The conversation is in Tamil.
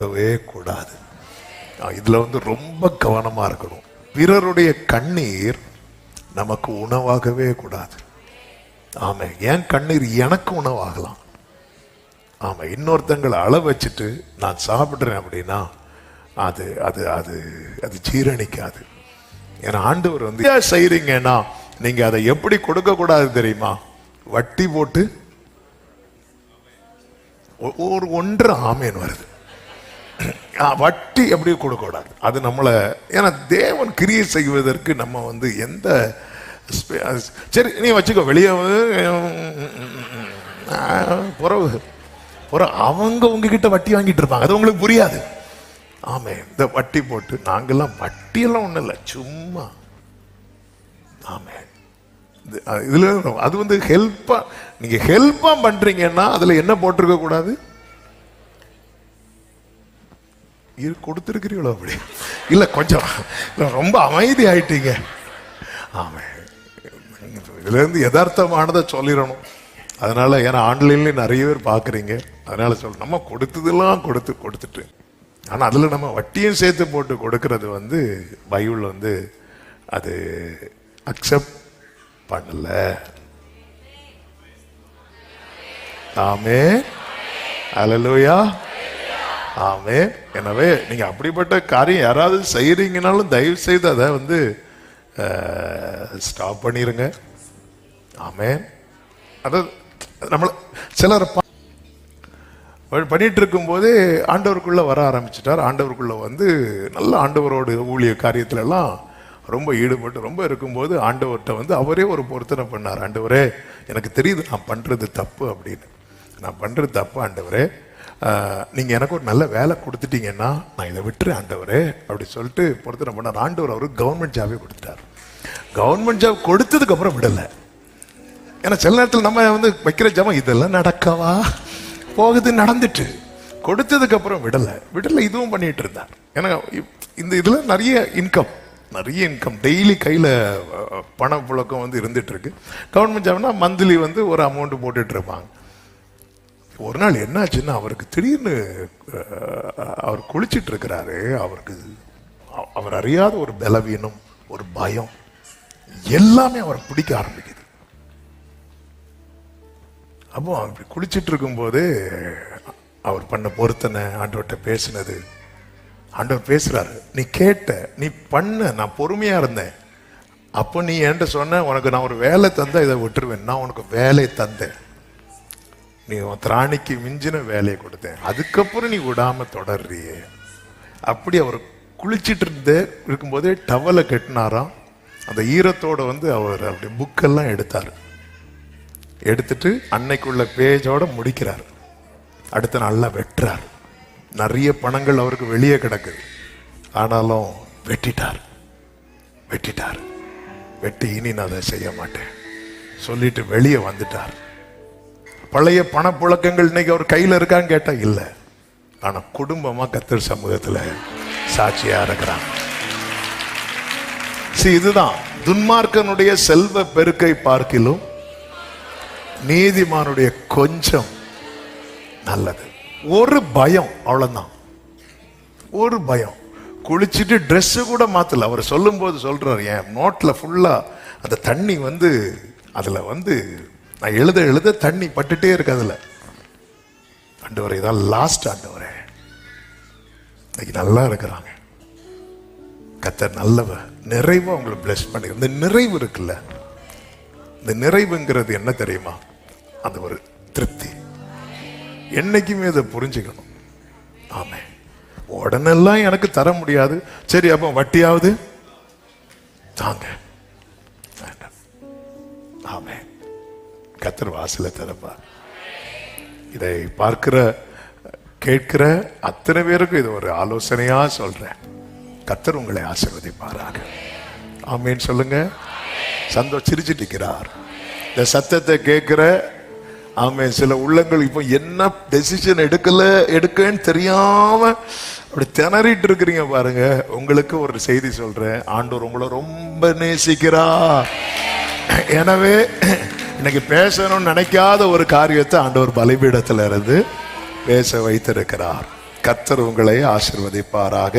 கூடாது. இதுல ரொம்ப கவனமா இருக்கணும். பிறருடைய கண்ணீர் நமக்கு உணவாகவே கூடாது. ஆமா, என் கண்ணீர் எனக்கு உணவாகலாம். ஆமா, இன்னொருத்தங்களை அள வச்சுட்டு நான் சாப்பிடுறேன் அப்படின்னா அது அது அது அது ஜீரணிக்காது. ஏன்னா ஆண்டவர் செய்றீங்கன்னா நீங்க அதை எப்படி கொடுக்க கூடாது தெரியுமா? வட்டி போட்டு ஒரு 1.5 ஆமேன் வருது, வட்டி எப்படி கொடுக்க கூடாது. அது நம்மளை, ஏன்னா தேவன் கிரியை செய்வதற்கு நம்ம எந்த சரி நீ வச்சுக்கோ வெளியே அவங்க உங்ககிட்ட வட்டி வாங்கிட்டு இருப்பாங்க, அது உங்களுக்கு புரியாது. ஆமே, இந்த வட்டி போட்டு நாங்கெல்லாம் வட்டியெல்லாம் ஒண்ணும் இல்லை, சும்மா. ஆமே, இதுல அது ஹெல்ப்பா, நீங்க ஹெல்ப்பா பண்றீங்கன்னா அதுல என்ன போட்டிருக்க கூடாது? கொடுத்திருக்கிறீங்களோ அப்படி இல்ல, கொஞ்சம் ரொம்ப அமைதி ஆயிட்டீங்க. ஆமே, இதுல இருந்து யதார்த்தமானதை சொல்லிடணும். அதனால ஏன்னா ஆன்லைன்ல நிறைய பேர் பாக்குறீங்க, அதனால சொல்ல நம்ம கொடுத்ததெல்லாம் கொடுத்துட்டு, ஆனா அதுல நம்ம வட்டியும் சேர்த்து போட்டு கொடுக்கறது பைபிள் அது அக்செப்ட் பண்ணல. ஆமே, அல்லேலூயா, ஆமே. எனவே நீங்க அப்படிப்பட்ட காரியம் யாராவது செய்யறீங்கனாலும் தயவு செய்து அதை ஸ்டாப் பண்ணிருங்க. ஆமே, அதாவது நம்மள சிலர் பண்ணிட்டு இருக்கும் போதே ஆண்டவருக்குள்ள வர ஆரம்பிச்சிட்டார். ஆண்டவருக்குள்ள நல்ல ஆண்டவரோட ஊழிய காரியத்துல எல்லாம் ரொம்ப ஈடுபட்டு ரொம்ப இருக்கும்போது ஆண்டவர்கிட்ட அவரே ஒரு பொருத்தனை பண்ணார். ஆண்டவரே, எனக்கு தெரியுது நான் பண்றது தப்பு அப்படின்னு, நான் பண்றது தப்பு ஆண்டவரே, நீங்க எனக்கு ஒரு நல்ல வேலை கொடுத்துட்டீங்கன்னா நான் இதை விட்டுறேன் ஆண்டவரே அப்படி சொல்லிட்டு பொருத்தனை பண்ணார். ஆண்டவர் அவருக்கு கவர்மெண்ட் ஜாபே கொடுத்துட்டார். கவர்மெண்ட் ஜாப் கொடுத்ததுக்கு அப்புறம் விடலை. ஏன்னா சில நேரத்தில் நம்ம வைக்கிற ஜாபம் இதெல்லாம் நடக்கவா போகுது, நடந்துட்டு கொடுத்ததுக்கு அப்புறம் விடலை இதுவும் பண்ணிட்டு இருந்தார். ஏன்னா இதுல நிறைய இன்கம் டெய்லி கையில பண புழக்கம் இருந்துட்டு இருக்கு. கவர்மெண்ட் ஜாப்னா மந்த்லி ஒரு அமௌண்ட் போட்டுட்டு இருப்பாங்க. ஒரு நாள் என்னாச்சுன்னா அவருக்கு திடீர்னு அவர் குளிச்சிட்டு இருக்கிறாரு. அவர் அறியாத ஒரு பலவீனம், ஒரு பயம் எல்லாமே அவரை பிடிக்க ஆரம்பிக்குது. அப்போ அப்படி குளிச்சிட்டு இருக்கும் போது அவர் பண்ண பொருத்தனை, ஆண்டவர்கிட்ட பேசினது, ஆண்டவர் பேசுறாரு, நீ கேட்ட, நீ பண்ண, நான் பொறுமையா இருந்தேன். அப்போ நீ என்கிட்ட சொன்ன, உனக்கு நான் ஒரு வேலை தந்தா இதை விட்டுருவேன். நான் உனக்கு வேலை தந்தேன், நீ உன் திராணிக்கு மிஞ்சின வேலையை கொடுத்தேன், அதுக்கப்புறம் நீ விடாம தொடர்றியே. அப்படி அவர் குளிச்சிட்டு இருக்கும்போதே டவலை கட்டினாராம். அந்த ஈரத்தோட அவர் அப்படி புக்கெல்லாம் எடுத்துட்டு அன்னைக்குள்ள பேஜோட முடிக்கிறார். அடுத்த நாள்ல வெட்டுறார். நிறைய பணங்கள் அவருக்கு வெளியே கிடக்குது, ஆனாலும் வெட்டிட்டார். வெட்டி இனி நான் அதை செய்ய மாட்டேன் சொல்லிட்டு வெளியே வந்துட்டார். பழைய பணப்புழக்கங்கள் இன்னைக்கு அவர் கையில இருக்கான்னு கேட்டா இல்ல, ஆனா குடும்பமா கர்த்தர் சமூகத்துல சாட்சியா இருக்கிறாங்க. இதுதான் துன்மார்க்கனுடைய செல்வ பெருக்கை பார்க்கிலும் நீதிமானுடைய கொஞ்சம் நல்லது. ஒரு பயம், அவ்வளவுதான், ஒரு பயம். குளிச்சுட்டு ட்ரெஸ் கூட மாத்தல. அவர் சொல்லும் போது சொல்றாரு, என் நோட்ல ஃபுல்லா அந்த தண்ணி அதுல நான் எழுத தண்ணி பட்டுட்டே இருக்கு. அதுல ஆண்டவரே, இதான் லாஸ்ட் ஆண்டவரே, இன்னைக்கு நல்லா இருக்கிறாங்க, கர்த்தர் நல்லவர், நிறைவா உங்களை பிளஸ் பண்ணி. இந்த நிறைவு இருக்குல்ல, இந்த நிறைவுங்கிறது என்ன தெரியுமா? அந்த ஒரு திருப்தி. என்னைக்குமே அதை புரிஞ்சுக்கணும். ஆமே, உடனெல்லாம் எனக்கு தர முடியாது, சரி அப்போ வட்டியாவது தாங்க, வேண்டாம். ஆமே, கர்த்தர் வாசல திறப்பா. இதை பார்க்கிற கேட்கிற அத்தனை பேருக்கும் இது ஒரு ஆலோசனையா சொல்றேன். கர்த்தர் உங்களை ஆசீர்வதிப்பாராக. ஆமேன்னு சொல்லுங்க. சிரிச்சிட்டு இருக்கிறார். இந்த சத்தத்தை கேட்கிற ஆமே சில உள்ளங்கள் இப்போ என்ன டெசிஷன் எடுக்கன்னு தெரியாம அப்படி திணறிட்டு இருக்கிறீங்க பாருங்க. உங்களுக்கு ஒரு செய்தி சொல்றேன், ஆண்டவர் உங்களை ரொம்ப நேசிக்கிறார். எனவே இன்னைக்கு பேசணும்னு நினைக்காத ஒரு காரியத்தை ஆண்டவர் பலிபீடத்துல இருந்து பேச வைத்திருக்கிறார். கர்த்தர் உங்களை ஆசீர்வதிப்பாராக.